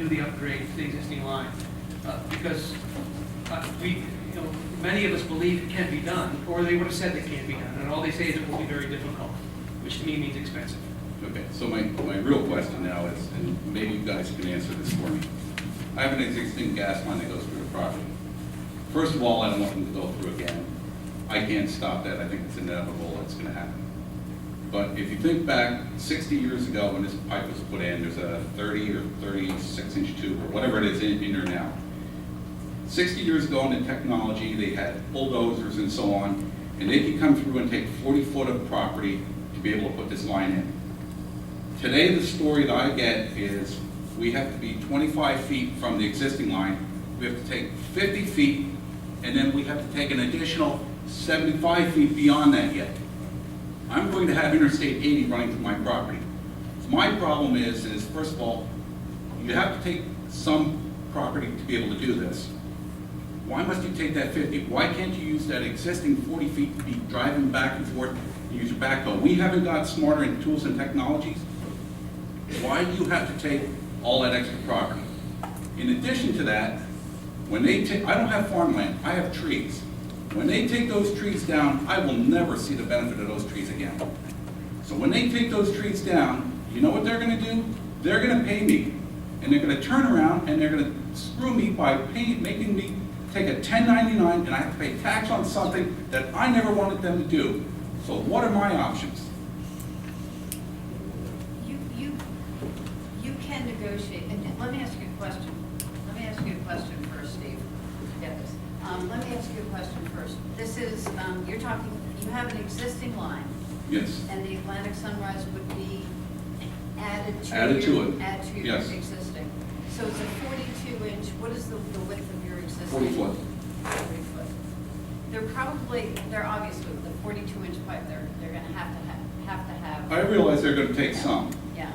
do the upgrade to the existing line, because many of us believe it can be done, or they would have said it can't be done, and all they say is it will be very difficult, which to me means expensive. Okay, so my real question now is, and maybe you guys can answer this for me. I have an existing gas line that goes through the property. First of all, I don't want them to go through again. I can't stop that. I think it's inevitable. It's going to happen. But if you think back 60 years ago when this pipe was put in, there's a 30 or 36-inch tube or whatever it is in there now. 60 years ago in the technology, they had bulldozers and so on, and they could come through and take 40 foot of property to be able to put this line in. Today, the story that I get is we have to be 25 feet from the existing line, we have to take 50 feet, and then we have to take an additional 75 feet beyond that yet. I'm going to have Interstate 80 running through my property. My problem is first of all, you have to take some property to be able to do this. Why must you take that 50? Why can't you use that existing 40 feet to be driving back and forth and use your backhoe? We haven't got smarter in tools and technologies. Why do you have to take all that extra property? In addition to that, when they take, I don't have farmland, I have trees. When they take those trees down, I will never see the benefit of those trees again. So when they take those trees down, you know what they're going to do? They're going to pay me, and they're going to turn around and they're going to screw me by making me take a 1099, and I have to pay tax on something that I never wanted them to do. So what are my options? You can negotiate, and let me ask you a question. Let me ask you a question first, Steve. Get this. Let me ask you a question first. This is, you're talking, you have an existing line. Yes. And the Atlantic Sunrise would be added to your Yes. existing. So it's a 42-inch, what is the width of your existing? 40 foot. 40 foot. They're obviously, with the 42-inch pipe, they're going to have. I realize they're going to take some, Yeah.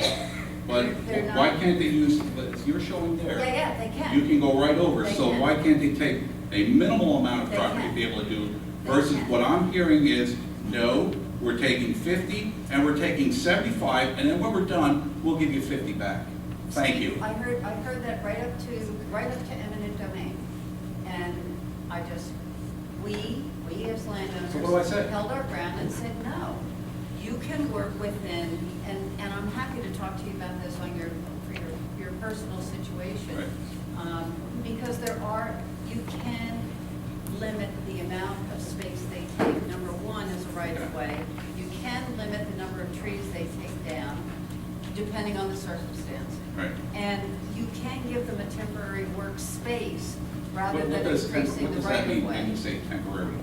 but They're not- why can't they use, as you're showing there? Yeah, they can. You can go right over, They so can. why can't they take a minimal amount of They property to can. be able to do, They versus can. what I'm hearing is, no, we're taking 50 and we're taking 75, and then when we're done, we'll give you 50 back. Thank you. I heard that right up to eminent domain. And we as landowners So what do I say? held our ground and said, no, you can work within, and I'm happy to talk to you about this on your personal situation. Right. Because you can limit the amount of space they take. Number one is a right of way. You can limit the number of trees they take down, depending on the circumstance. Right. And you can give them a temporary workspace rather What than does increasing the that right mean of when you way. say temporary?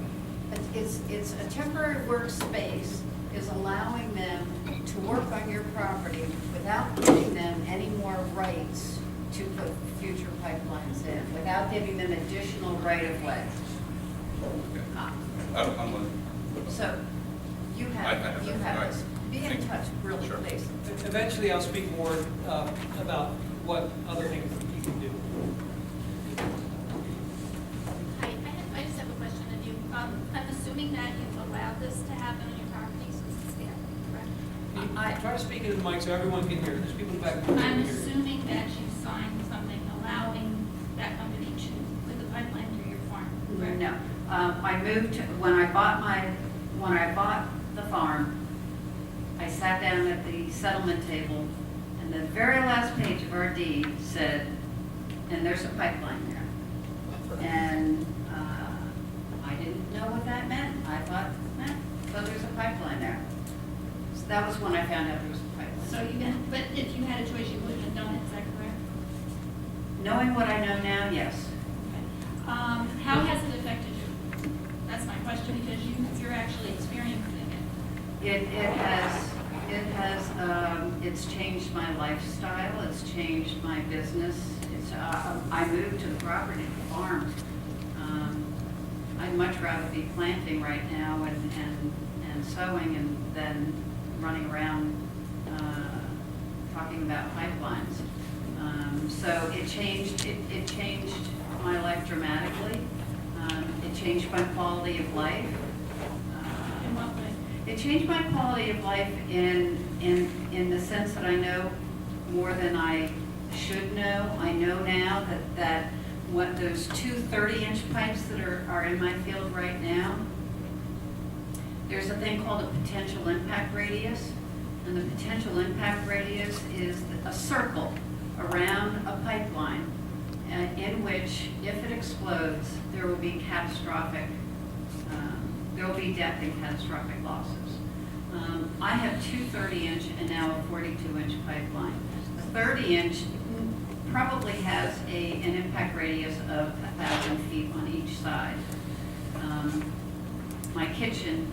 It's a temporary workspace is allowing them to work on your property without giving them any more rights to put future pipelines in, without giving them additional right of way. Okay. I'm a- So you I have have that. this. Be Thank in you. touch, really, Sure. please. Eventually, I'll speak more about what other things you can do. I just have a question of you. I'm assuming that you've allowed this to happen on your property since it's there, correct? Try to speak into the mic so everyone can hear. There's people in the back who I'm can't hear. assuming that you signed something allowing that company to put the pipeline through your farm, correct? No, I moved to, when I bought the farm, I sat down at the settlement table, and the very last page of our deed said, and there's a pipeline there. And I didn't know what that meant. I thought, so there's a pipeline there. So that was when I found out there was a pipeline. So but if you had a choice, you wouldn't have done it, is that correct? Knowing what I know now, yes. Okay. How has it affected you? That's my question, because you're actually experiencing it. It's changed my lifestyle, it's changed my business. I moved to the property, the farm. I'd much rather be planting right now and sowing than running around talking about pipelines. So it changed my life dramatically. It changed my quality of life. In what way? It changed my quality of life in the sense that I know more than I should know. I know now that what those two 30-inch pipes that are in my field right now, there's a thing called a potential impact radius. And the potential impact radius is a circle around a pipeline in which, if it explodes, there will be catastrophic, there will be death and catastrophic losses. I have two 30-inch and now a 42-inch pipeline. The 30-inch probably has an impact radius of 1,000 feet on each side. My kitchen,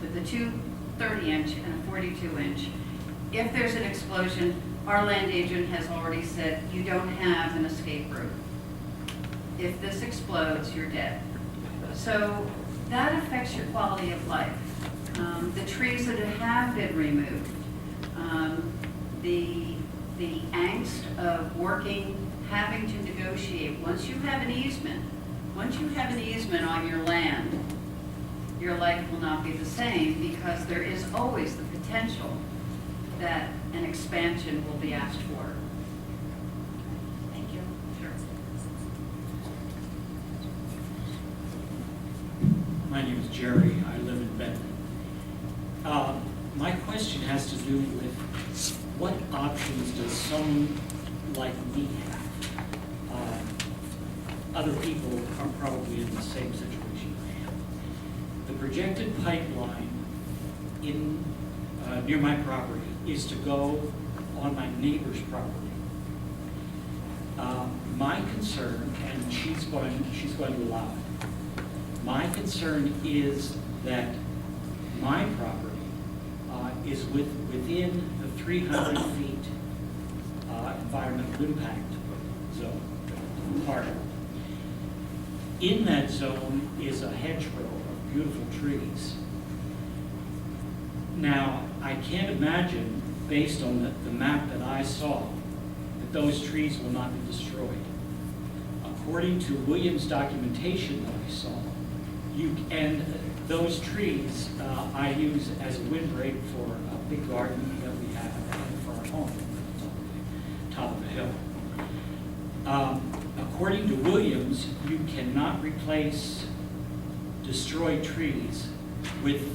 with the two 30-inch and a 42-inch, if there's an explosion, our land agent has already said, you don't have an escape route. If this explodes, you're dead. So that affects your quality of life. The trees that have been removed, the angst of working, having to negotiate. Once you have an easement on your land, your life will not be the same because there is always the potential that an expansion will be asked for. Thank you. Sure. My name is Jerry. I live in Benton. My question has to do with what options does someone like me have? Other people are probably in the same situation I am. The projected pipeline in near my property is to go on my neighbor's property. My concern, and she's going to allow it. My concern is that my property is within the 300 feet environmental impact zone part. In that zone is a hedgerow of beautiful trees. Now, I can't imagine, based on the map that I saw, that those trees will not be destroyed. According to Williams' documentation that I saw, those trees I use as a windbreak for a big garden that we have and for our home on the top of the hill. According to Williams, you cannot replace destroyed trees with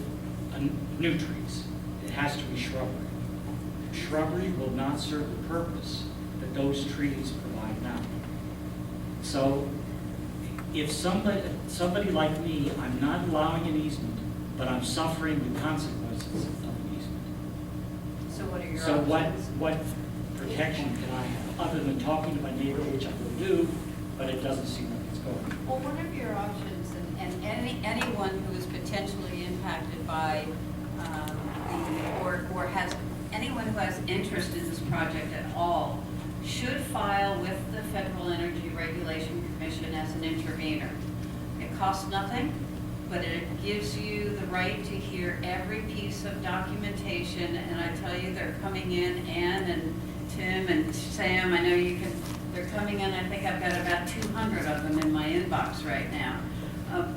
new trees. It has to be shrubbery. Shrubbery will not serve the purpose that those trees provide now. So if somebody like me, I'm not allowing an easement, but I'm suffering the consequences of an easement. So what are your So options? what protection can I have, other than talking to my neighbor, which I will do, but it doesn't seem like it's going. Well, one of your options, and anyone who is potentially impacted by or has anyone who has interest in this project at all, should file with the Federal Energy Regulation Commission as an intervener. It costs nothing, but it gives you the right to hear every piece of documentation. And I tell you, they're coming in, Ann and Tim and Sam, I know they're coming in, I think I've got about 200 of them in my inbox right now.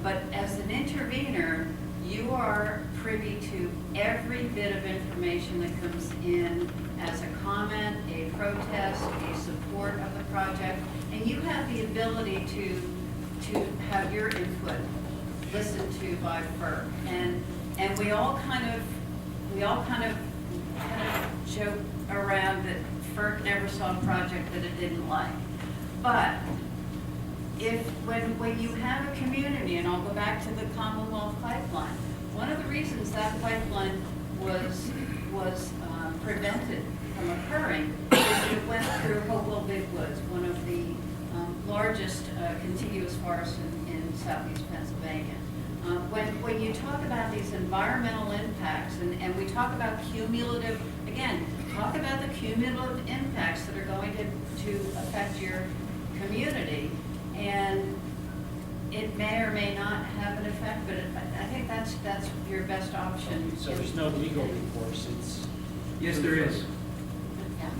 But as an intervener, you are privy to every bit of information that comes in as a comment, a protest, a support of the project, and you have the ability to have your input listened to by FERC. And we all kind of joke around that FERC never saw a project that it didn't like. But when you have a community, and I'll go back to the Commonwealth Pipeline, one of the reasons that pipeline was prevented from occurring is that it went through Hopewell Big Woods, one of the largest contiguous forests in southeast Pennsylvania. When you talk about these environmental impacts, and we talk about cumulative, again, talk about the cumulative impacts that are going to affect your community, and it may or may not have an effect, but I think that's your best option. So there's no legal recourse, it's... Yes, there is. Yeah.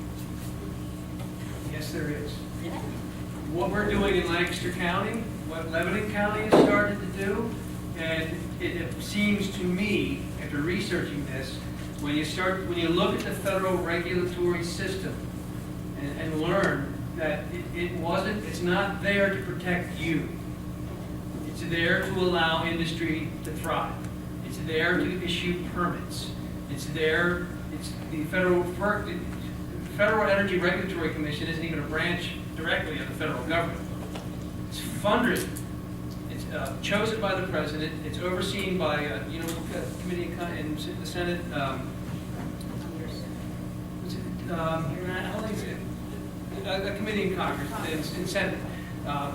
Yes, there is. Yeah. What we're doing in Lancaster County, what Lebanon County has started to do, and it seems to me, after researching this, when you look at the federal regulatory system, and learn that it's not there to protect you. It's there to allow industry to thrive. It's there to issue permits. It's the Federal Energy Regulatory Commission isn't even a branch directly of the federal government. It's funded. It's chosen by the president. It's overseen by, committee in the Senate. A committee in Congress, in Senate,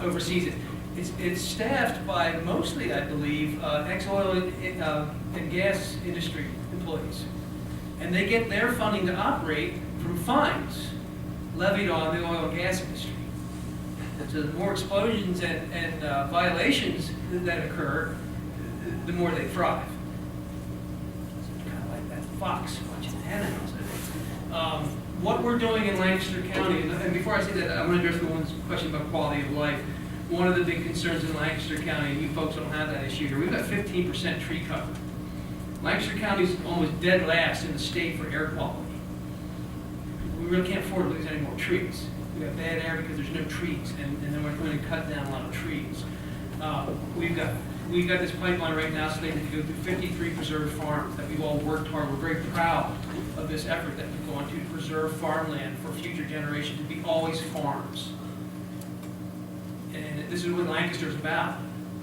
oversees it. It's staffed by mostly, I believe, ex-oil and gas industry employees. And they get their funding to operate from fines levied on the oil and gas industry. So the more explosions and violations that occur, the more they thrive. It's kind of like that fox watching animals, I think. What we're doing in Lancaster County, and before I say that, I'm going to address the one question about quality of life. One of the big concerns in Lancaster County, and you folks don't have that issue here, we've got 15% tree cover. Lancaster County is almost dead last in the state for air quality. We really can't afford to lose any more trees. We have bad air because there's no trees, and then we're going to cut down a lot of trees. We've got this pipeline right now slated to go through 53 preserved farms that we've all worked hard. We're very proud of this effort that we've gone to preserve farmland for future generations to be always farms. And this is what Lancaster is about.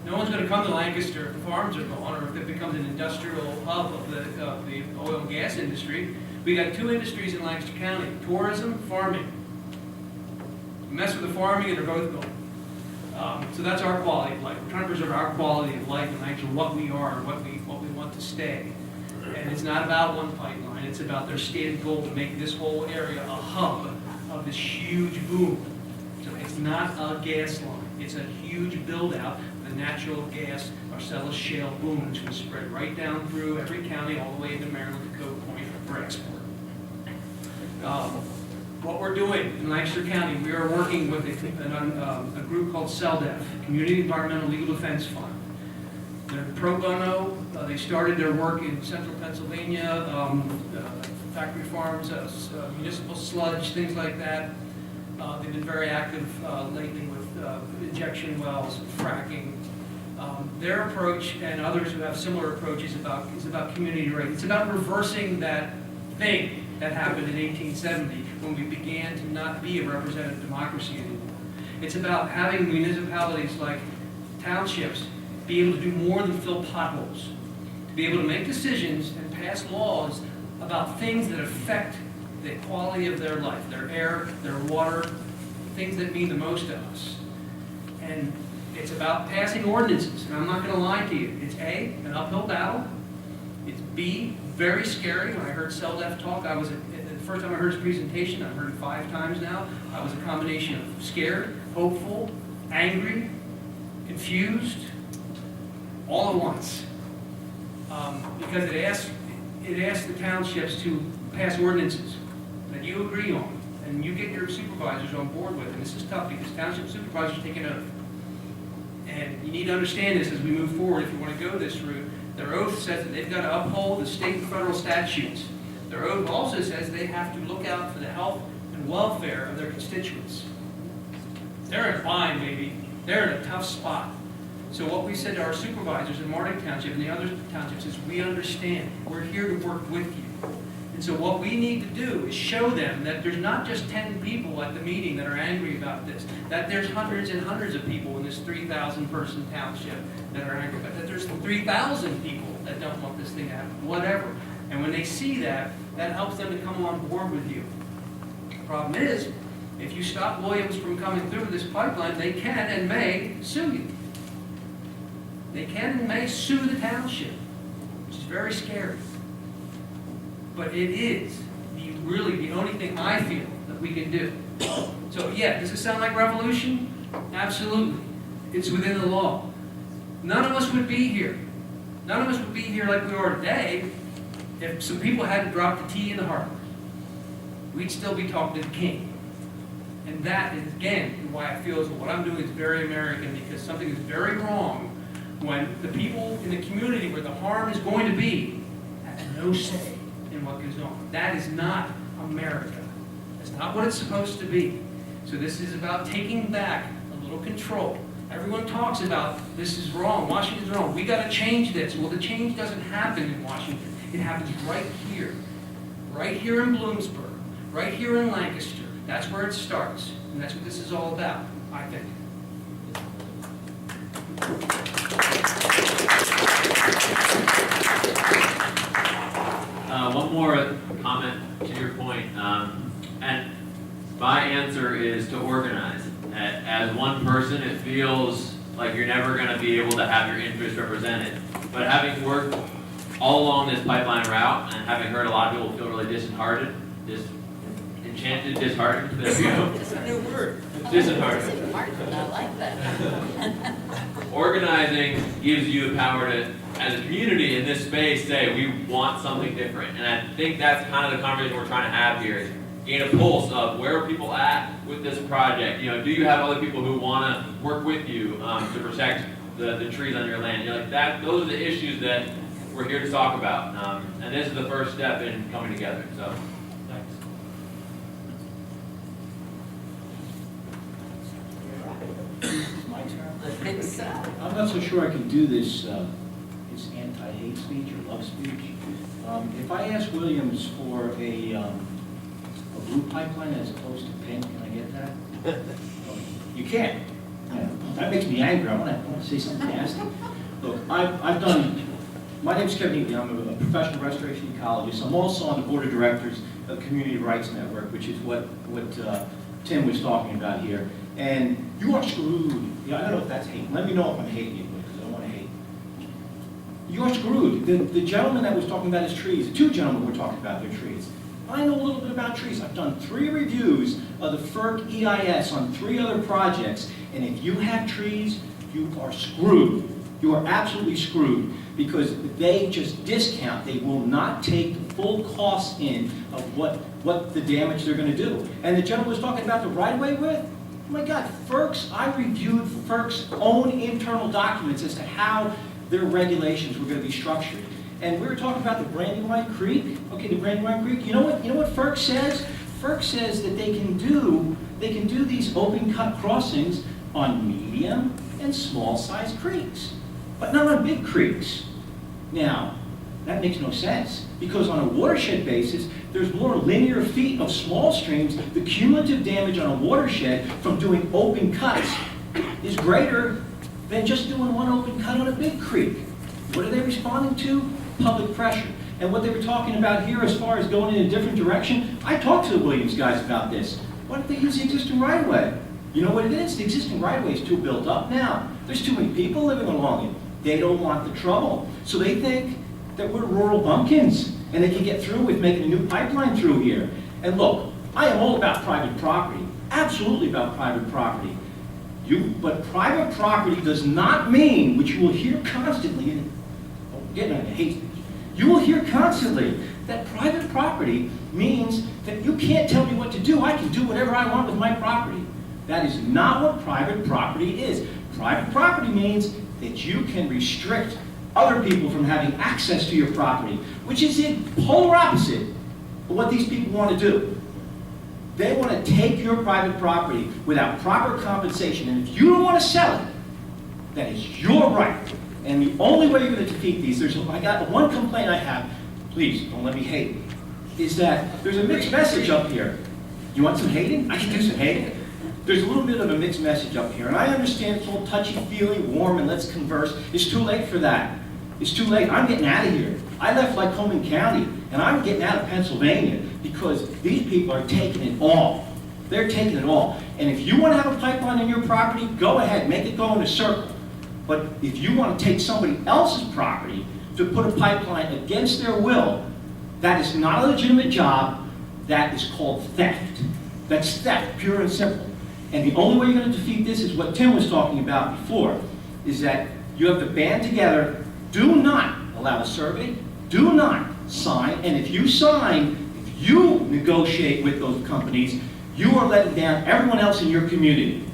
No one's going to come to Lancaster if the farms are gone or if it becomes an industrial hub of the oil and gas industry. We got two industries in Lancaster County: tourism, farming. You mess with the farming and they're both gone. So that's our quality of life. We're trying to preserve our quality of life and actually what we are and what we want to stay. And it's not about one pipeline. It's about their stated goal to make this whole area a hub of this huge boom. So it's not a gas line. It's a huge build-out of the natural gas Marcellus shale boom, which will spread right down through every county all the way into Maryland to Cove Point for export. What we're doing in Lancaster County, we are working with a group called CELDEF, Community Environmental Legal Defense Fund. They're pro bono. They started their work in central Pennsylvania, factory farms, municipal sludge, things like that. They've been very active lately with injection wells, fracking. Their approach and others who have similar approaches is about community rights. It's about reversing that thing that happened in 1870 when we began to not be a representative democracy anymore. It's about having municipalities like townships be able to do more than fill potholes, to be able to make decisions and pass laws about things that affect the quality of their life, their air, their water, things that mean the most to us. And it's about passing ordinances, and I'm not going to lie to you. It's A, an uphill battle. It's B, very scary. When I heard CELDEF talk, the first time I heard his presentation, I've heard it 5 times now, I was a combination of scared, hopeful, angry, confused, all at once. Because it asks the townships to pass ordinances that you agree on, and you get your supervisors on board with. And this is tough because township supervisors take an oath. And you need to understand this as we move forward if you want to go this route. Their oath says that they've got to uphold the state and federal statutes. Their oath also says they have to look out for the health and welfare of their constituents. They're in a bind, baby. They're in a tough spot. So what we said to our supervisors in Martin Township and the other townships is, we understand. We're here to work with you. And so what we need to do is show them that there's not just 10 people at the meeting that are angry about this, that there's hundreds and hundreds of people in this 3,000 person township that are angry about it, that there's 3,000 people that don't want this thing to happen, whatever. And when they see that, that helps them to come on board with you. The problem is, if you stop Williams from coming through this pipeline, they can and may sue you. They can and may sue the township, which is very scary. But it is really the only thing I feel that we can do. So yeah, does it sound like revolution? Absolutely. It's within the law. None of us would be here. None of us would be here like we are today if some people hadn't dropped the T in the harbor. We'd still be talking to the king. And that is, again, why I feel is what I'm doing is very American, because something is very wrong when the people in the community where the harm is going to be have no say in what goes on. That is not America. It's not what it's supposed to be. So this is about taking back a little control. Everyone talks about this is wrong, Washington's wrong, we got to change this. Well, the change doesn't happen in Washington. It happens right here in Bloomsburg, right here in Lancaster. That's where it starts, and that's what this is all about, I think. One more comment to your point, and my answer is to organize. As one person, it feels like you're never going to be able to have your interests represented. But having worked all along this pipeline route and having heard a lot of people feel really disheartened, disheartened, there we go. It's a new word. Disheartened. I like that. Organizing gives you the power to, as a community in this space, say we want something different. And I think that's kind of the conversation we're trying to have here is gain a pulse of where are people at with this project. You know, do you have other people who want to work with you to protect the trees on your land? You're like that. Those are the issues that we're here to talk about. And this is the first step in coming together. So, thanks. My turn. I think so. I'm not so sure I can do this anti-hate speech or love speech. If I ask Williams for a blue pipeline as opposed to pink, can I get that? You can't. Yeah. That makes me angry. I want to say something nasty. Look, I've done, my name's Kevin Eatley. I'm a professional restoration ecologist. I'm also on the board of directors of Community Rights Network, which is what Tim was talking about here. And you are screwed. Yeah, I don't know if that's hate. Let me know if I'm hating you, because I don't want to hate. You are screwed. The gentleman that was talking about his trees, the two gentlemen were talking about their trees. I know a little bit about trees. I've done 3 reviews of the FERC EIS on 3 other projects, and if you have trees, you are screwed. You are absolutely screwed, because they just discount. They will not take the full cost in of what the damage they're going to do. And the gentleman was talking about the right-of-way width. Oh my God, I reviewed FERC's own internal documents as to how their regulations were going to be structured. And we were talking about the Brandywine Creek. Okay, the Brandywine Creek. You know what FERC says? FERC says that they can do these open cut crossings on medium and small sized creeks, but not on big creeks. Now, that makes no sense, because on a watershed basis, there's more linear feet of small streams. The cumulative damage on a watershed from doing open cuts is greater than just doing one open cut on a big creek. What are they responding to? Public pressure. And what they were talking about here as far as going in a different direction, I talked to the Williams guys about this. Why don't they use the existing right-of-way? You know what it is? The existing right-of-way is too built up now. There's too many people living along it. They don't want the trouble. So they think that we're rural bumpkins, and they can get through with making a new pipeline through here. And look, I am all about private property, absolutely about private property. But private property does not mean, which you will hear constantly, and getting on the hate speech, you will hear constantly that private property means that you can't tell me what to do. I can do whatever I want with my property. That is not what private property is. Private property means that you can restrict other people from having access to your property, which is the polar opposite of what these people want to do. They want to take your private property without proper compensation, and if you don't want to sell it, that is your right. And the only way you're going to defeat these, I got one complaint I have, please don't let me hate, is that there's a mixed message up here. You want some hating? I can do some hating. There's a little bit of a mixed message up here, and I understand it's all touchy-feely, warm, and let's converse. It's too late for that. It's too late. I'm getting out of here. I left Lycoming County, and I'm getting out of Pennsylvania because these people are taking it all. They're taking it all. And if you want to have a pipeline in your property, go ahead, make it go in a circle. But if you want to take somebody else's property to put a pipeline against their will, that is not a legitimate job. That is called theft. That's theft, pure and simple. And the only way you're going to defeat this is what Tim was talking about before, is that you have to band together. Do not allow a survey. Do not sign. And if you sign, if you negotiate with those companies, you are letting down everyone else in your community.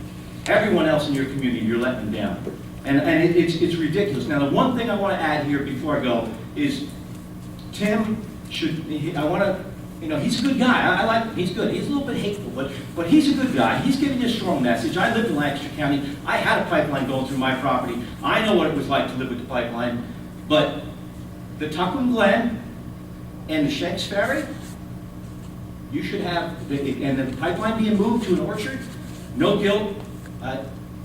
Everyone else in your community, you're letting them down. And it's ridiculous. Now, the one thing I want to add here before I go is Tim should, I want to You know, he's a good guy. I like him. He's good. He's a little bit hateful, but he's a good guy. He's giving you a strong message. I lived in Lancaster County. I had a pipeline going through my property. I know what it was like to live with the pipeline. But the Tuckwin Glen and the Shanks Ferry, you should have, and the pipeline being moved to an orchard, no guilt.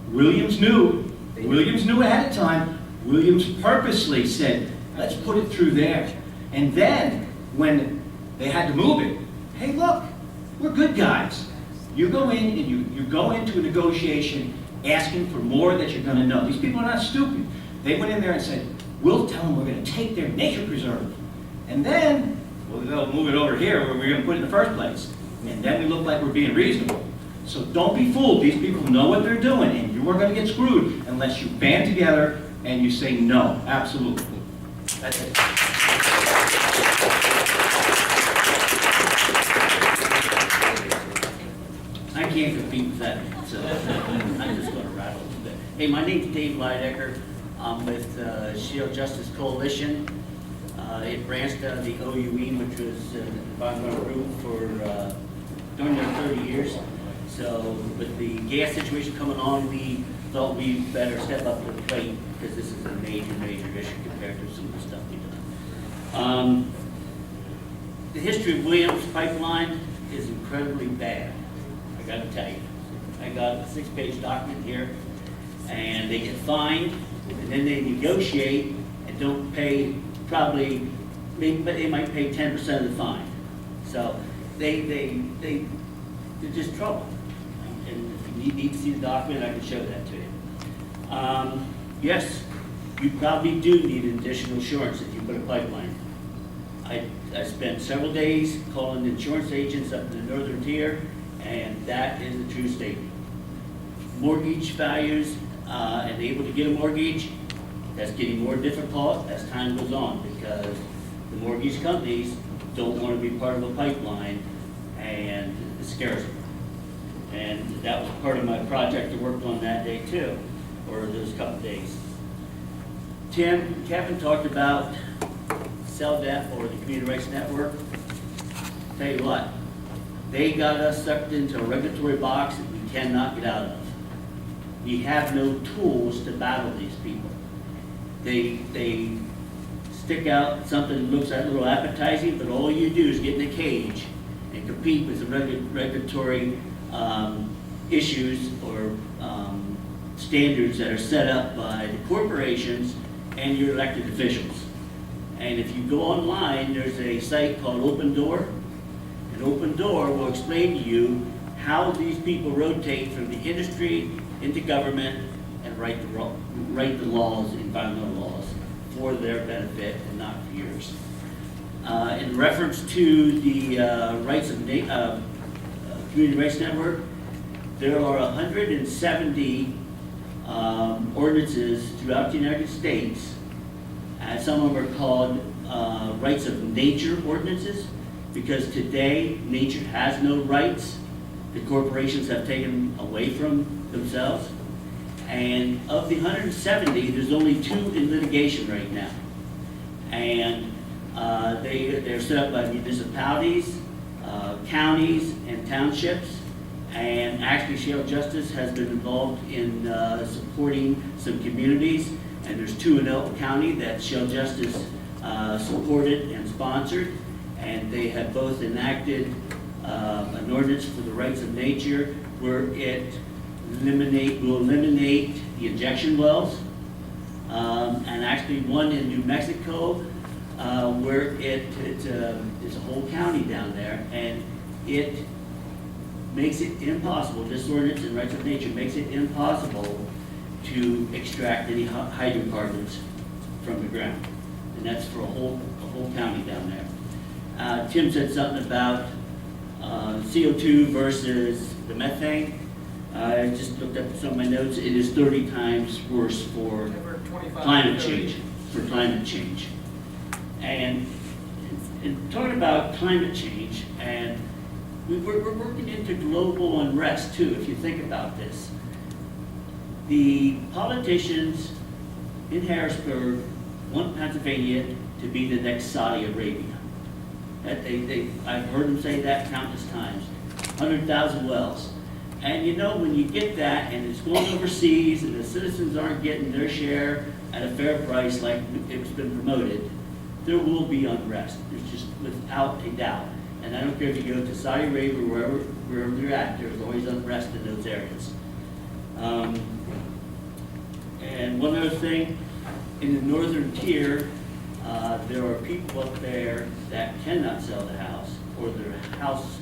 Williams knew ahead of time. Williams purposely said, let's put it through there. And then, when they had to move it, hey, look, we're good guys. You go in and you go into a negotiation asking for more that you're going to know. These people are not stupid. They went in there and said, we'll tell them we're going to take their nature preserve. And then, well, they'll move it over here where we're going to put it in the first place. And then we look like we're being reasonable. So don't be fooled. These people know what they're doing, and you are going to get screwed unless you band together and you say no. Absolutely. That's it. I can't compete with that, so I'm just going to rattle a little bit. Hey, my name's Dave Lidecker. I'm with Shield Justice Coalition. It branched out of the OUE, which was an environmental group for during their 30 years. So with the gas situation coming on, we thought we'd better step up to the plate because this is a major, major issue compared to some of the stuff we've done. The history of Williams Pipeline is incredibly bad, I got to tell you. I got a 6-page document here, and they get fined, and then they negotiate and don't pay probably, but they might pay 10% of the fine. So they're just trouble. And if you need to see the document, I can show that to you. Yes, you probably do need additional insurance if you put a pipeline. I spent several days calling insurance agents up in the northern tier, and that is a true statement. Mortgage values and able to get a mortgage, that's getting more difficult as time goes on because the mortgage companies don't want to be part of a pipeline, and it scares them. And that was part of my project I worked on that day too, or those couple days. Kevin talked about CELDEF or the Community Rights Network. Tell you what, they got us sucked into a regulatory box that we cannot get out of. We have no tools to battle these people. They stick out something that looks like a little appetizing, but all you do is get in a cage and compete with the regulatory issues or standards that are set up by the corporations and your elected officials. And if you go online, there's a site called Open Door. And Open Door will explain to you how these people rotate from the industry into government and write the laws, environmental laws, for their benefit and not for yours. In reference to the rights of Community Rights Network, there are 170 ordinances throughout the United States, and some of them are called rights of nature ordinances, because today nature has no rights. The corporations have taken away from themselves. And of the 170, there's only 2 in litigation right now. And they're set up by municipalities, counties, and townships. And actually, Shale Justice has been involved in supporting some communities. And there's 2 in Elton County that Shale Justice supported and sponsored. And they have both enacted an ordinance for the rights of nature where it will eliminate the injection wells. And actually one in New Mexico where it's a whole county down there, and it makes it impossible, this ordinance and rights of nature makes it impossible to extract any hydrocarbons from the ground. And that's for a whole county down there. Tim said something about CO2 versus the methane. I just looked up some of my notes. It is 30 times worse for climate change. And talking about climate change, and we're working into global unrest too, if you think about this. The politicians in Harrisburg want Pennsylvania to be the next Saudi Arabia. I've heard them say that countless times. 100,000 wells. And you know, when you get that and it's going overseas and the citizens aren't getting their share at a fair price like it's been promoted, there will be unrest. There's just without a doubt. And I don't care if you go to Saudi Arabia or wherever they're at, there's always unrest in those areas. And one other thing, in the northern tier, there are people up there that cannot sell the house, or their house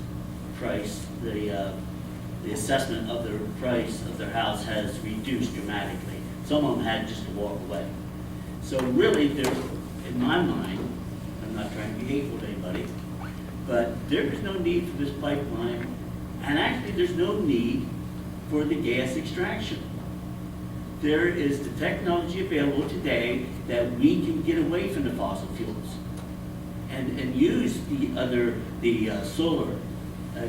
price, the assessment of their price of their house has reduced dramatically. Some of them had just to walk away. So really, there's, in my mind, I'm not trying to be hateful to anybody, but there is no need for this pipeline, and actually there's no need for the gas extraction. There is the technology available today that we can get away from the fossil fuels and use the solar,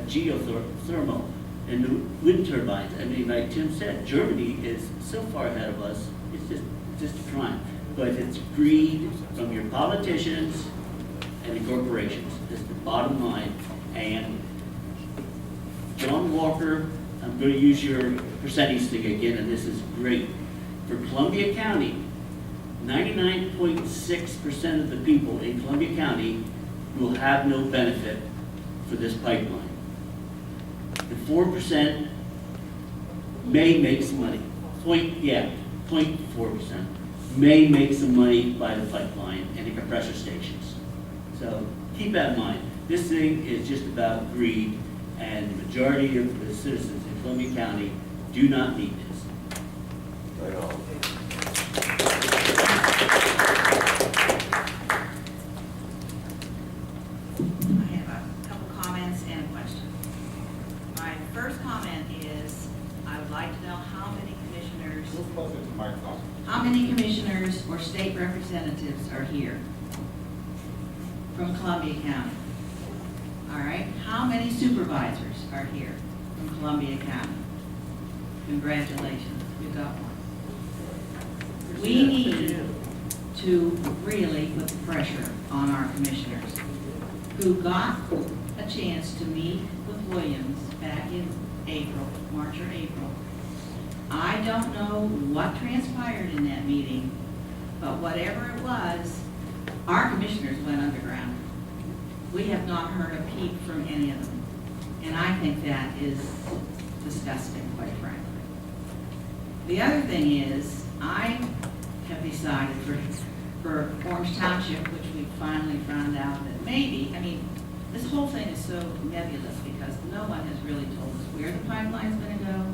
geothermal, and the wind turbines. I mean, like Tim said, Germany is so far ahead of us, it's just a crime. But it's greed from your politicians and the corporations. That's the bottom line. And John Walker, I'm going to use your percentage thing again, and this is great. For Columbia County, 99.6% of the people in Columbia County will have no benefit for this pipeline. The 4% may make some money. 0.4% may make some money by the pipeline and the compressor stations. So keep that in mind. This thing is just about greed, and the majority of the citizens in Columbia County do not need this. Right on. I have a couple comments and a question. My first comment is, I would like to know how many commissioners or state representatives are here from Columbia County? All right, how many supervisors are here from Columbia County? Congratulations, you got one. We need to really put the pressure on our commissioners who got a chance to meet with Williams back in April, March or April. I don't know what transpired in that meeting, but whatever it was, our commissioners went underground. We have not heard a peep from any of them. And I think that is disgusting, quite frankly. The other thing is, I have decided for Orange Township, which we finally found out that maybe, I mean, this whole thing is so nebulous because no one has really told us where the pipeline's going to go,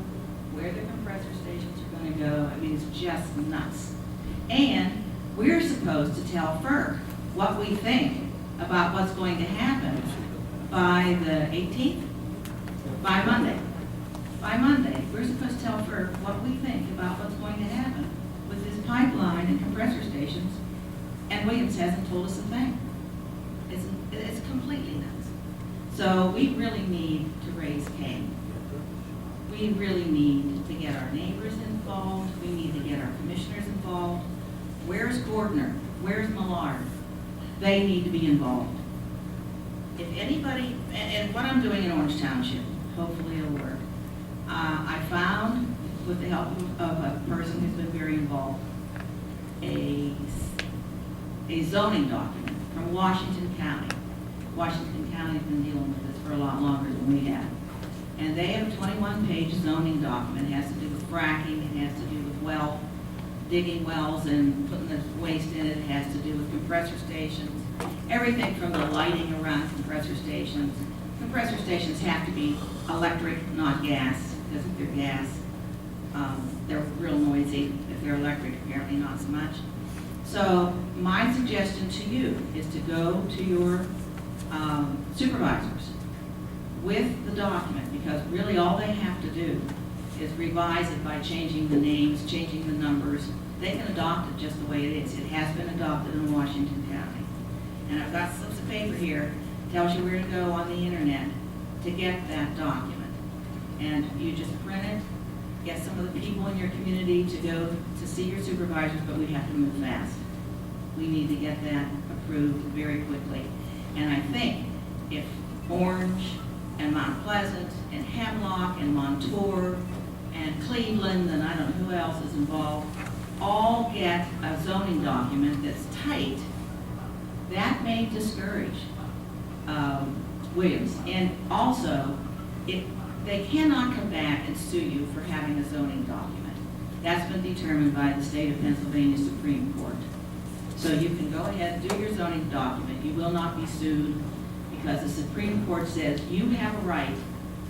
where the compressor stations are going to go. I mean, it's just nuts. And we're supposed to tell FERC what we think about what's going to happen by the 18th, by Monday. By Monday, we're supposed to tell FERC what we think about what's going to happen with this pipeline and compressor stations, and Williams hasn't told us a thing. It's completely nuts. So we really need to raise Cain. We really need to get our neighbors involved. We need to get our commissioners involved. Where's Gordner? Where's Millard? They need to be involved. If anybody, and what I'm doing in Orange Township, hopefully it'll work. I found, with the help of a person who's been very involved, a zoning document from Washington County. Washington County's been dealing with this for a lot longer than we have. And they have a 21-page zoning document. It has to do with fracking, it has to do with digging wells and putting the waste in it. It has to do with compressor stations, everything from the lighting around compressor stations. Compressor stations have to be electric, not gas, because if they're gas, they're real noisy. If they're electric, apparently not so much. So my suggestion to you is to go to your supervisors with the document, because really all they have to do is revise it by changing the names, changing the numbers. They can adopt it just the way it is. It has been adopted in Washington County. And I've got slips of paper here, tells you where to go on the internet to get that document. And you just print it, get some of the people in your community to go to see your supervisors, but we have to move fast. We need to get that approved very quickly. And I think if Orange and Mount Pleasant and Hemlock and Montour and Cleveland, and I don't know who else is involved, all get a zoning document that's tight, that may discourage Williams. And also, they cannot come back and sue you for having a zoning document. That's been determined by the state of Pennsylvania Supreme Court. So you can go ahead and do your zoning document. You will not be sued because the Supreme Court says you have a right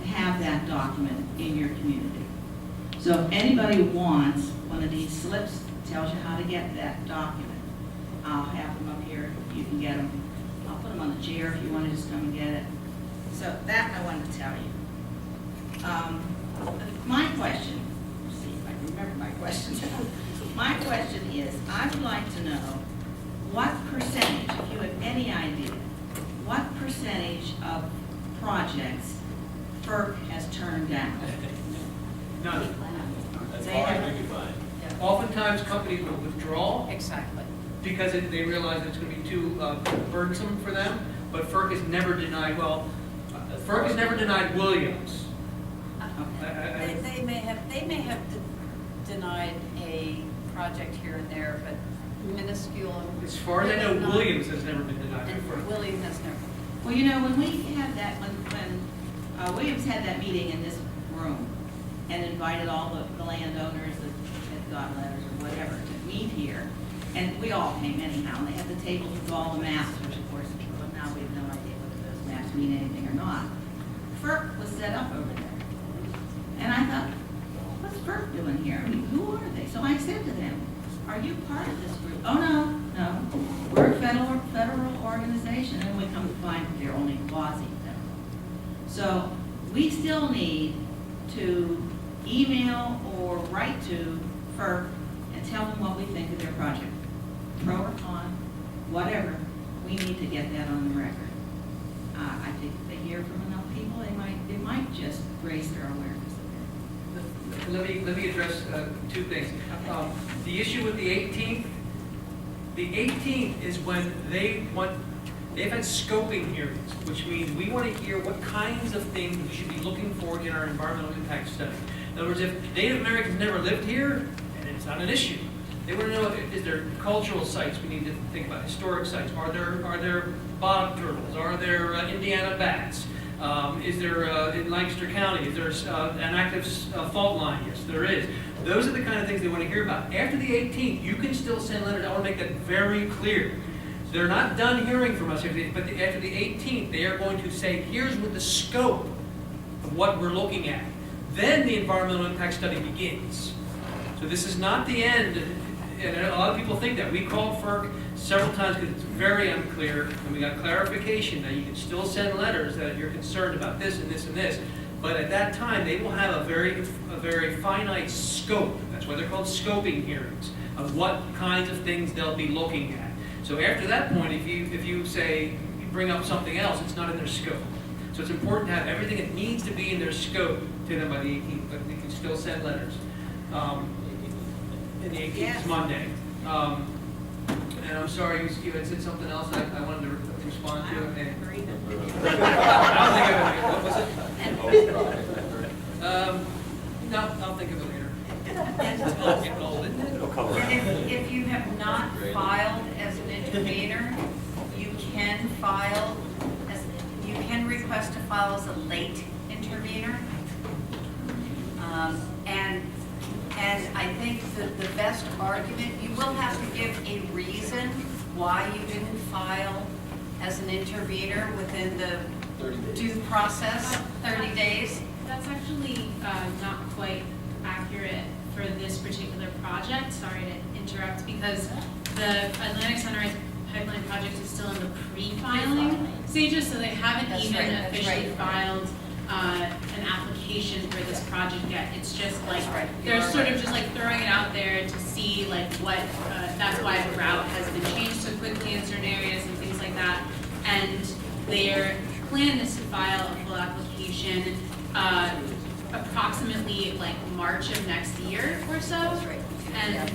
to have that document in your community. So if anybody wants one of these slips that tells you how to get that document, I'll have them up here. You can get them. I'll put them on the chair if you want to just come and get it. So that I wanted to tell you. My question, let's see if I can remember my question. My question is, I would like to know what percentage, if you have any idea, what percentage of projects FERC has turned down? None. As They far have- as we can find. Oftentimes, companies will withdraw Exactly. because they realize it's going to be too burdensome for them, but FERC has never denied, FERC has never denied Williams. They may have denied a project here and there, but minuscule. As far as I know, Williams has never been denied by And FERC. William has never. Well, you know, when we had that, when Williams had that meeting in this room and invited all the landowners that had got letters or whatever to meet here, and we all came anyhow, and they had the tables with all the maps, which of course, well, now we have no idea whether those maps mean anything or not. FERC was set up over there. And I thought, what's FERC doing here? I mean, who are they? So I said to them, are you part of this group? Oh, no, we're a federal organization, and we come to find that they're only quasi-federal. So we still need to email or write to FERC and tell them what we think of their project. Pro or con, whatever, we need to get that on the record. I think if they hear from enough people, they might just raise their awareness of it. Let me address two things. The issue with the 18th is when they've had scoping hearings, which means we want to hear what kinds of things we should be looking for in our environmental impact study. In other words, if Native Americans never lived here, and it's not an issue, they want to know, is there cultural sites we need to think about, historic sites? Are there bog turtles? Are there Indiana bats? Is there, in Lancaster County, is there an active fault line? Yes, there is. Those are the kind of things they want to hear about. After the 18th, you can still send letters. I want to make that very clear. They're not done hearing from us, but after the 18th, they are going to say, here's what the scope of what we're looking at. Then the environmental impact study begins. So this is not the end, and a lot of people think that. We called FERC several times because it's very unclear, and we got clarification that you can still send letters that you're concerned about this and this and this. But at that time, they will have a very finite scope. That's why they're called scoping hearings, of what kinds of things they'll be looking at. So after that point, if you say, you bring up something else, it's not in their scope. So it's important to have everything that needs to be in their scope to them by the 18th, but they can still send letters. And the 18th is Monday. And I'm sorry, you had said something else I wanted to respond to. I'll think of it. What was it? No, I'll think of it later. It's getting old, isn't it? And if you have not filed as an intervener, you can request to file as a late intervener. And I think that the best argument, you will have to give a reason why you didn't file as an intervener within the due process, 30 days. That's actually not quite accurate for this particular project. Sorry to interrupt, because the Atlantic Sunrise Pipeline project is still in the pre-filing stages, so they haven't That's even right, that's officially right. filed an application for this project yet. It's just like, That's right. they're You're sort right. of just like throwing it out there to see like what, that's why the route has been changed so quickly in certain areas and things like that. And their plan is to file a full application approximately like March of next year or so. And,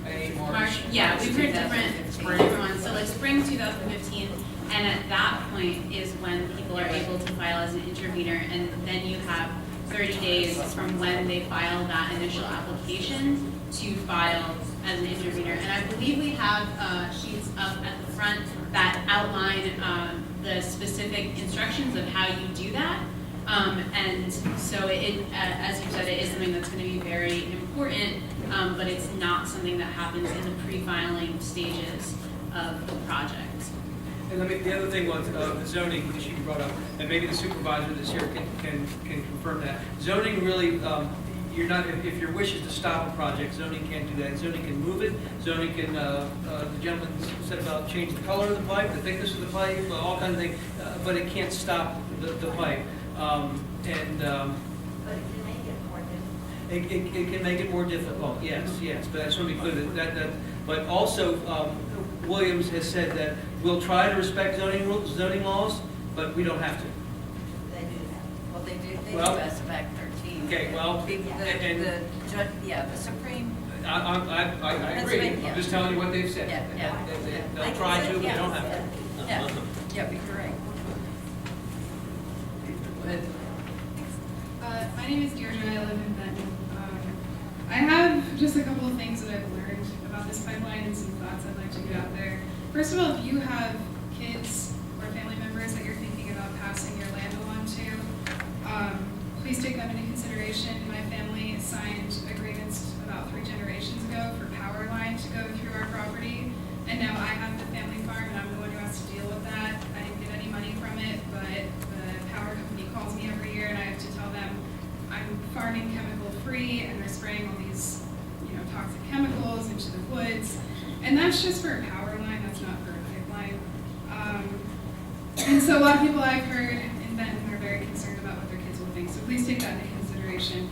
May, March, yeah, we've heard different ones, so like spring 2015, and at that point is when people are able to file as an intervener, and then you have 30 days from when they file that initial application to file as an intervener. And I believe we have sheets up at the front that outline the specific instructions of how you do that. And so as you said, it is something that's going to be very important, but it's not something that happens in the pre-filing stages of the project. And the other thing was the zoning issue you brought up, and maybe the supervisor this year can confirm that. Zoning really, you're not, if your wish is to stop a project, zoning can't do that. Zoning can move it. Zoning can, the gentleman said about change the color of the pipe, the thickness of the pipe, all kinds of things, but it can't stop the pipe. But it can make it more difficult. It can make it more difficult, yes, but I just want to be clear that but also, Williams has said that we'll try to respect zoning rules, zoning laws, but we don't have to. They do that. Well, they do Well, SBAC 13. Okay, well, The Supreme, I agree, I'm just telling you what they've said. Yeah. They'll try to, but they don't have to. yeah, be correct. Go ahead. My name is Deirdre, I live in Benton. I have just a couple of things that I've learned about this pipeline and some thoughts I'd like to get out there. First of all, if you have kids or family members that you're thinking about passing your land along to, please take them into consideration. My family signed agreements about 3 generations ago for power line to go through our property, and now I have the family farm and I'm the one who has to deal with that. I didn't get any money from it, but the power company calls me every year and I have to tell them I'm farming chemical free and they're spraying all these, toxic chemicals into the woods. And that's just for a power line, that's not for a pipeline. And so a lot of people I've heard in Benton are very concerned about what their kids will think, so please take that into consideration.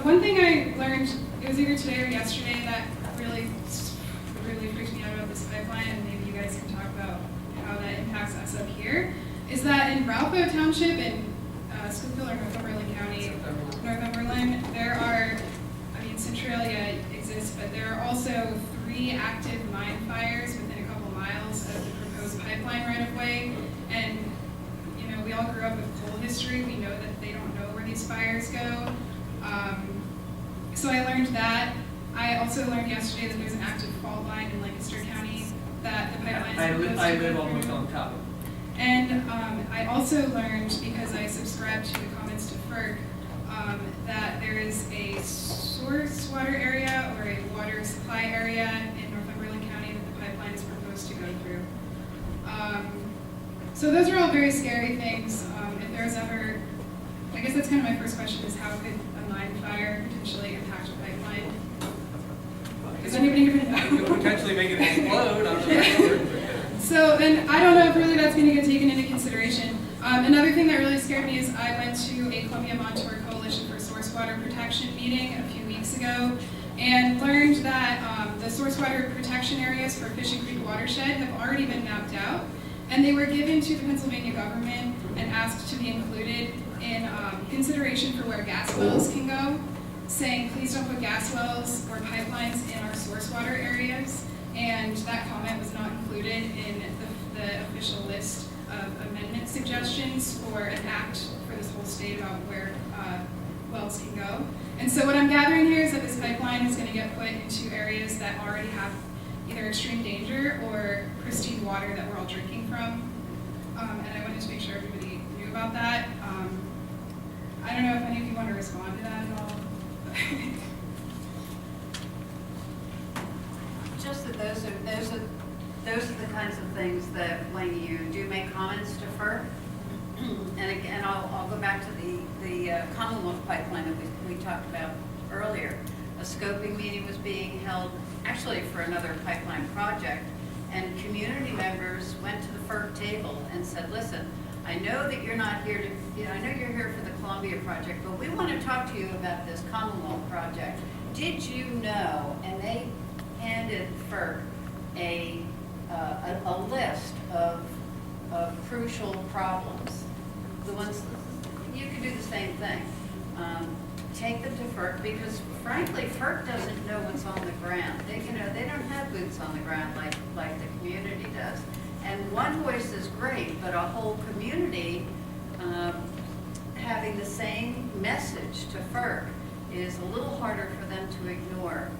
One thing I learned, it was either today or yesterday, that really freaked me out about this pipeline, and maybe you guys can talk about how that impacts us up here, is that in Ralph Township in Schuylkill or Northumberland County, Northumberland, there are, Centralia exists, but there are also 3 active mine fires within a couple miles of the proposed pipeline right-of-way. And, we all grew up with coal history. We know that they don't know where these fires go. So I learned that. I also learned yesterday that there's an active fault line in Lancaster County that the pipeline is supposed to I go live through. almost on top of it. And I also learned, because I subscribe to the comments to FERC, that there is a source water area or a water supply area in Northumberland County that the pipeline is proposed to go through. So those are all very scary things. If there's ever, I guess that's kind of my first question, is how could a mine fire potentially impact a pipeline? Is anybody even know? It could potentially make it explode, I'm not sure. So, and I don't know if really that's going to get taken into consideration. Another thing that really scared me is I went to a Columbia Montour Coalition for Source Water Protection meeting a few weeks ago and learned that the source water protection areas for Fishing Creek Watershed have already been mapped out, and they were given to the Pennsylvania government and asked to be included in consideration for where gas wells can go, saying please don't put gas wells or pipelines in our source water areas. And that comment was not included in the official list of amendment suggestions for an act for this whole state about where wells can go. And so what I'm gathering here is that this pipeline is going to get put into areas that already have either extreme danger or pristine water that we're all drinking from. And I wanted to make sure everybody knew about that. I don't know if any of you want to respond to that at all. Just that those are the kinds of things that when you do make comments to FERC, and again, I'll go back to the Commonwealth pipeline that we talked about earlier. A scoping meeting was being held, actually for another pipeline project, and community members went to the FERC table and said, listen, I know that you're not here to, I know you're here for the Columbia project, but we want to talk to you about this Commonwealth project. Did you know, and they handed FERC a list of crucial problems. The ones, you could do the same thing. take them to FERC, because frankly, FERC doesn't know what's on the ground. They don't have boots on the ground like the community does. And one voice is great, but a whole community having the same message to FERC is a little harder for them to ignore,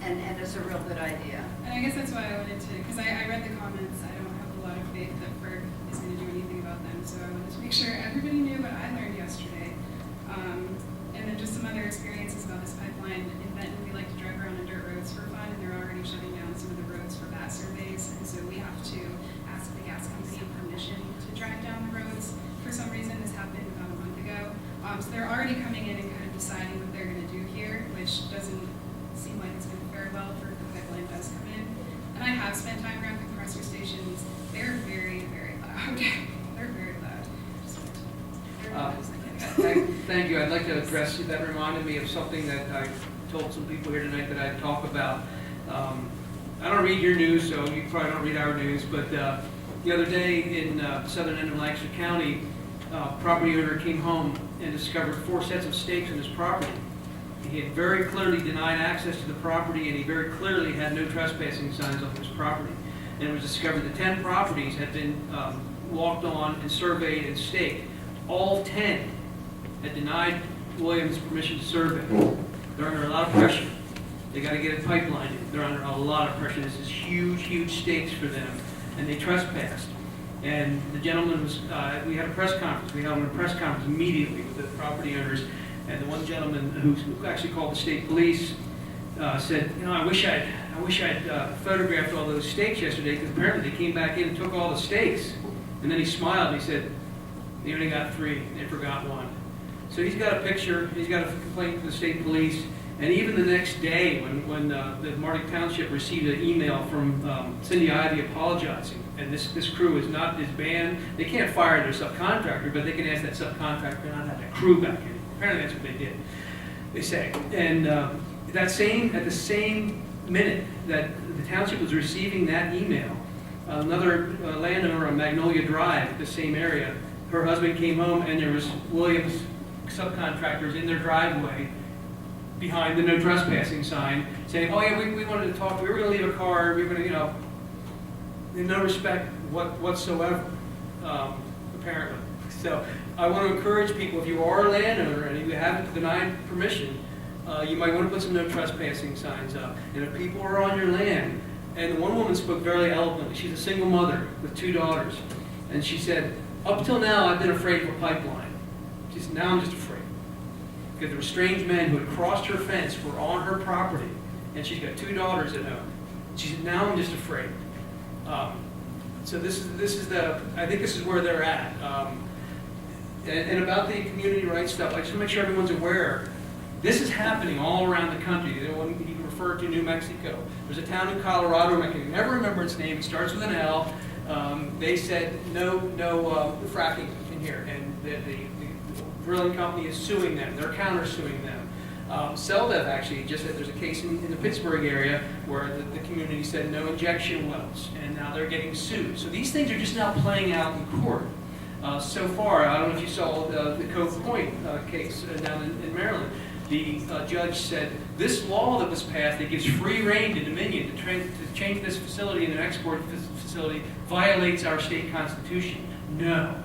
and it's a real good idea. And I guess that's why I wanted to, because I read the comments, I don't have a lot of faith that FERC is going to do anything about them, so I wanted to make sure everybody knew what I learned yesterday. And then just some other experiences about this pipeline. In Benton, we like to drive around on dirt roads for fun, and they're already shutting down some of the roads for bat surveys, and so we have to ask the gas company permission to drive down the roads. For some reason, this happened about a month ago. So they're already coming in and kind of deciding what they're going to do here, which doesn't seem like it's going to fare well for if the pipeline does come in. And I have spent time around compressor stations. They're very, very loud. They're very loud. Thank you. I'd like to address, that reminded me of something that I told some people here tonight that I'd talk about. I don't read your news, so you probably don't read our news, but the other day in southern end of Lancaster County, property owner came home and discovered 4 sets of stakes in his property. He had very clearly denied access to the property, and he very clearly had no trespassing signs on his property. And it was discovered that 10 properties had been walked on and surveyed and staked. All 10 had denied Williams permission to survey. They're under a lot of pressure. They got to get a pipeline in. They're under a lot of pressure. This is huge, huge stakes for them, and they trespassed. And the gentleman was, we had a press conference. We held a press conference immediately with the property owners, and the one gentleman who actually called the state police said, you know, I wish I'd photographed all those stakes yesterday, because apparently they came back in and took all the stakes. And then he smiled and he said, they only got 3, they forgot 1. So he's got a picture, he's got a complaint to the state police, and even the next day when the Martic Township received an email from Cindy Ivey apologizing, and this crew is banned, they can't fire their subcontractor, but they can ask that subcontractor not to have that crew back in. Apparently that's what they did, they say. And at the same minute that the township was receiving that email, another landowner on Magnolia Drive, the same area, her husband came home and there was Williams subcontractors in their driveway behind the no trespassing sign saying, oh yeah, we wanted to talk, we were going to leave a card, we were going to, you know, in no respect whatsoever, apparently. So I want to encourage people, if you are a landowner and you haven't denied permission, you might want to put some no trespassing signs up. And if people are on your land, and the one woman spoke very eloquently, she's a single mother with 2 daughters, and she said, up till now I've been afraid of a pipeline. She said, now I'm just afraid. Because there were strange men who had crossed her fence, were on her property, and she's got 2 daughters at home. She said, now I'm just afraid. So this is I think this is where they're at. And about the community rights stuff, I just want to make sure everyone's aware. This is happening all around the country. The one he referred to New Mexico. There's a town in Colorado, I can never remember its name, it starts with an L. They said no fracking in here, and the drilling company is suing them. They're counter-suing them. CELDEF actually just said there's a case in the Pittsburgh area where the community said no injection wells, and now they're getting sued. So these things are just now playing out in court. So far, I don't know if you saw the Cove Point case down in Maryland. The judge said this law that was passed that gives free rein to Dominion to change this facility into an export facility violates our state constitution. No.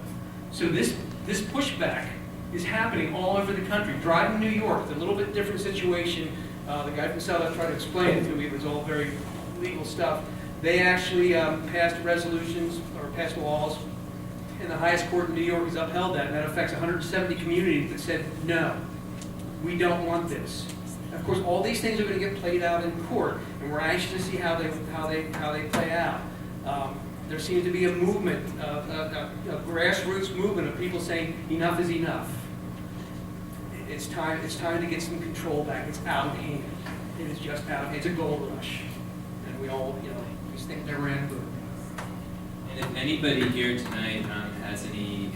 So this pushback is happening all over the country. Driving New York, it's a little bit different situation. The guy from South tried to explain it to me. It was all very legal stuff. They actually passed resolutions or passed laws, and the highest court in New York has upheld that, and that affects 170 communities that said, no, we don't want this. Of course, all these things are going to get played out in court, and we're anxious to see how they play out. There seems to be a movement, a grassroots movement of people saying enough is enough. It's time to get some control back. It's out of hand. It is just out of hand. It's a gold rush, and we all, these things never end good. And if anybody here tonight has any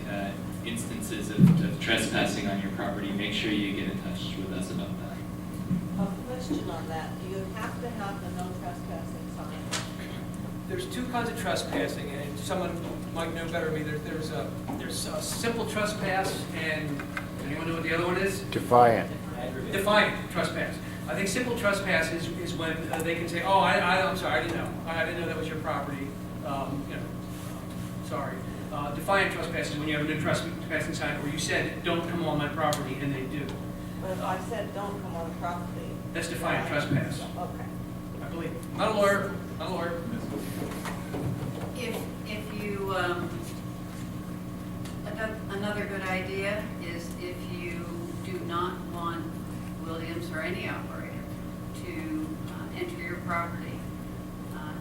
instances of trespassing on your property, make sure you get in touch with us about that. A question on that, do you have to have the no trespassing sign? There's 2 kinds of trespassing, and someone might know better than me. There's a simple trespass, and Does anyone know what the other one is? Defiant. Defiant trespass. I think simple trespass is when they can say, oh, I'm sorry, I didn't know. I didn't know that was your property. Sorry. Defiant trespass is when you have a new trespassing sign where you said, don't come on my property, and they do. But I said, don't come on the property. That's defiant trespass, Okay. I believe. Not a lawyer, not a lawyer. If you, another good idea is if you do not want Williams or any operator to enter your property,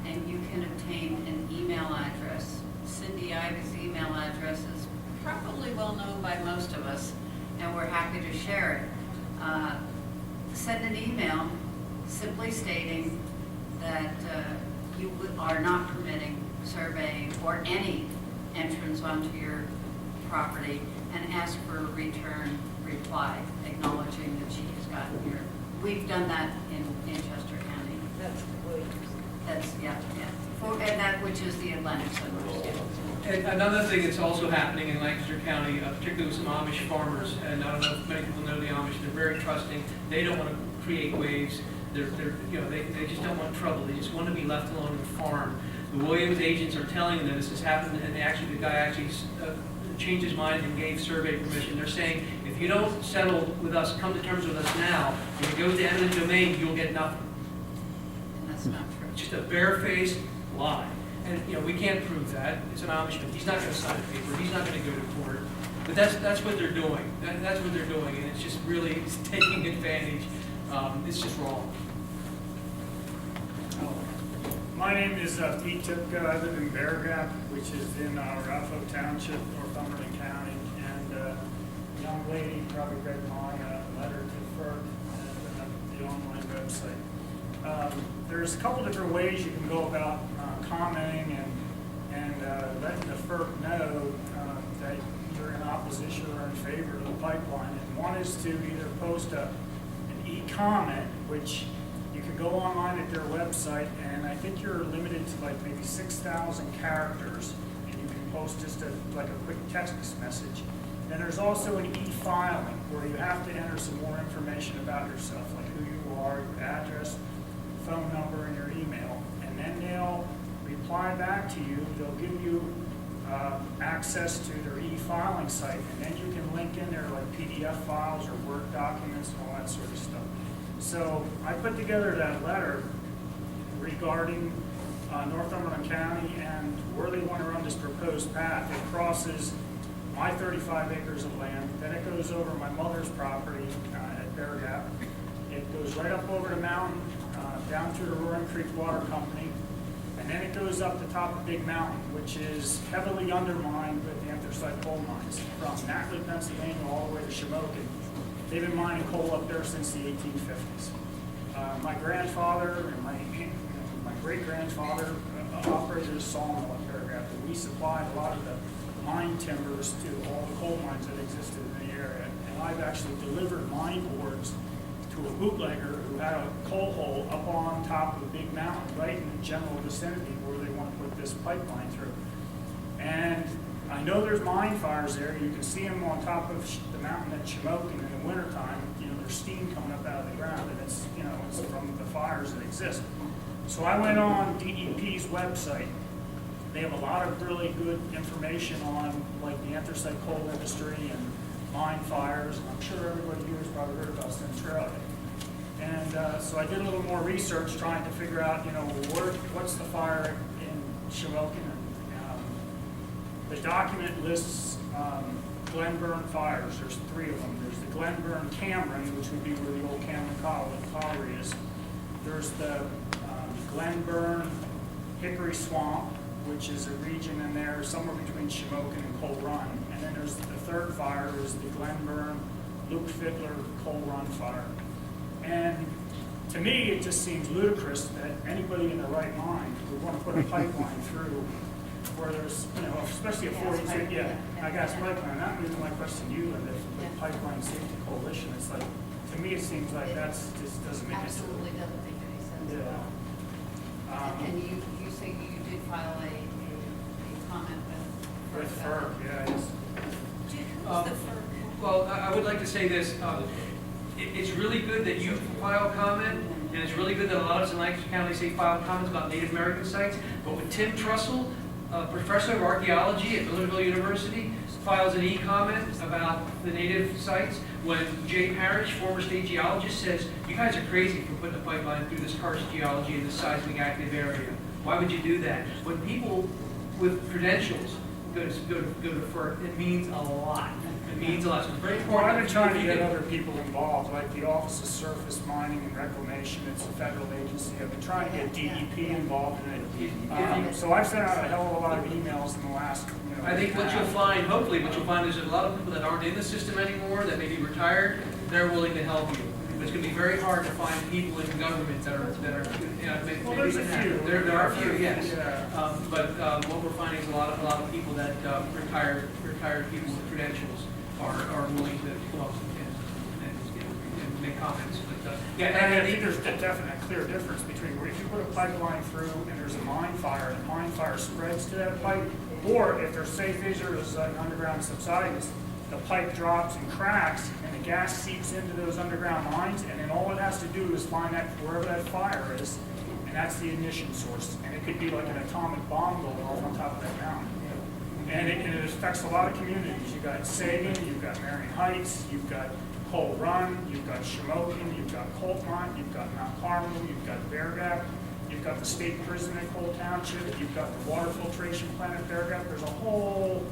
and you can obtain an email address. Cindy Ives' email address is probably well known by most of us, and we're happy to share it. Send an email simply stating that you are not permitting surveying or any entrance onto your property, and ask for a return reply acknowledging that she has gotten your, we've done that in Chester County. That's Williams. That's, yeah. And that which is the Atlantic Sunrise. And another thing that's also happening in Lancaster County, particularly with some Amish farmers, and I don't know if many people know the Amish, they're very trusting. They don't want to create waves. They just don't want trouble. They just want to be left alone on the farm. The Williams agents are telling them that this has happened, and the guy actually changed his mind and gave survey permission. They're saying, if you don't settle with us, come to terms with us now, when it goes to eminent domain, you'll get nothing. And that's not true. It's just a barefaced lie. And, we can't prove that. It's an Amishman. He's not going to sign a paper. He's not going to go to court. But that's what they're doing. That's what they're doing, and it's just really taking advantage. It's just wrong. My name is Pete Tipka. I live in Bear Gap, which is in Ralph Township, Northumberland County. And a young lady probably read my letter to FERC and the online website. There's a couple different ways you can go about commenting and letting the FERC know that you're in opposition or in favor of the pipeline. And one is to either post an e-comment, which you can go online at their website, and I think you're limited to like maybe 6,000 characters, and you can post just like a quick text message. And there's also an e-filing where you have to enter some more information about yourself, like who you are, your address, phone number, and your email. And then they'll reply back to you. They'll give you access to their e-filing site, and then you can link in there like PDF files or Word documents and all that sort of stuff. So I put together that letter regarding Northumberland County and where they want to run this proposed path. It crosses my 35 acres of land, then it goes over my mother's property at Bear Gap. It goes right up over the mountain, down through the Roaring Creek Water Company, and then it goes up the top of Big Mountain, which is heavily undermined with the anthracite coal mines from Nackley, Pennsylvania, all the way to Shamokin. They've been mining coal up there since the 1850s. My grandfather and my great-grandfather operated a sawmill at Bear Gap, and we supplied a lot of the mine timbers to all the coal mines that existed in the area. And I've actually delivered mine boards to a bootlegger who had a coal hole up on top of a big mountain, right in the general vicinity where they want to put this pipeline through. And I know there's mine fires there. You can see them on top of the mountain at Shamokin in the wintertime. There's steam coming up out of the ground, and it's from the fires that exist. So I went on DEP's website. They have a lot of really good information on like the anthracite coal industry and mine fires. And I'm sure everybody here has probably heard about Centralia. And so I did a little more research trying to figure out, what's the fire in Shamokin. The document lists Glenburn fires. There's 3 of them. There's the Glenburn Cameron, which would be where the old Cameron Colliery is. There's the Glenburn Hickory Swamp, which is a region in there somewhere between Shamokin and Coal Run. And then there's the 3rd fire is the Glenburn Luke Fiddler Coal Run fire. And to me, it just seems ludicrous that anybody in their right mind would want to put a pipeline through where there's, especially a 42, I guess pipeline. That was my question to you, Linda, the Pipeline Safety Coalition. It's like, to me, it seems like that's just doesn't make sense. Absolutely doesn't make any sense. Yeah. And you say you did file a comment with With FERC, yeah. Who's the FERC? Well, I would like to say this, it's really good that you file comment, and it's really good that a lot of us in Lancaster County say file comments about Native American sites, but when Tim Trussell, professor of archaeology at Millerville University, files an e-comment about the native sites, when Jay Parrish, former state geologist, says, you guys are crazy for putting a pipeline through this karst geology in this seismic active area. Why would you do that? When people with credentials go to FERC, it means a lot. It means a lot. So it's very Well, important. I've been trying to get other people involved, like the Office of Surface Mining and Reclamation, it's a federal agency. I've been trying to get DEP involved in it. So I've sent out a hell of a lot of emails in the last, I think what you'll find, hopefully, what you'll find is that a lot of people that aren't in the system anymore, that may be retired, they're willing to help you. But it's gonna be very hard to find people in government that are, maybe Well, there's a few. There are a few, yes. Yeah. But what we're finding is a lot of people that, retired people with credentials are willing to come up and make comments. But, And I think there's a definite clear difference between where if you put a pipeline through and there's a mine fire, and the mine fire spreads to that pipe, or if there's say fissures and underground subsidence, the pipe drops and cracks, and the gas seeps into those underground mines, and then all it has to do is find that wherever that fire is, and that's the ignition source. And it could be like an atomic bomb going off on top of that mountain. And it affects a lot of communities. You've got Sagan, you've got Marion Heights, you've got Coal Run, you've got Shamokin, you've got Coltmont, you've got Mount Carmel, you've got Bear Gap, you've got the state prison at Cole Township, you've got the water filtration plant at Bear Gap. There's a whole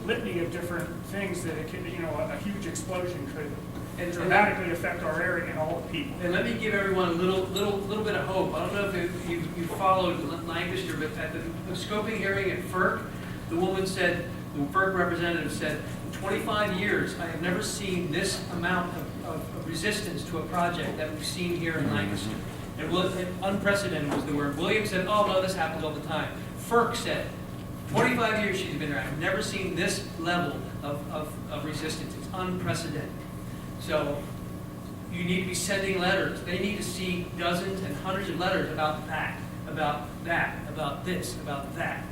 litany of different things that it could, a huge explosion could dramatically affect our area and all the people. And let me give everyone a little bit of hope. I don't know if you followed Lancaster, but at the scoping hearing at FERC, the woman said, the FERC representative said, in 25 years, I have never seen this amount of resistance to a project that we've seen here in Lancaster. It was unprecedented was the word. William said, oh no, this happens all the time. FERC said, 25 years she's been there, I've never seen this level of resistance. It's unprecedented. So you need to be sending letters. They need to see dozens and hundreds of letters about that, about this, about that.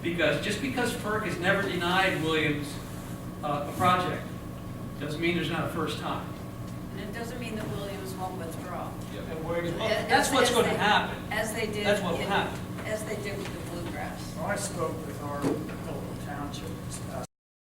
Because just because FERC has never denied Williams a project, doesn't mean there's not a first time. And it doesn't mean that Williams won't withdraw. That's what's going to happen. As they did. That's what will happen. As they did with the bluegrass. Well, I spoke with our local township this past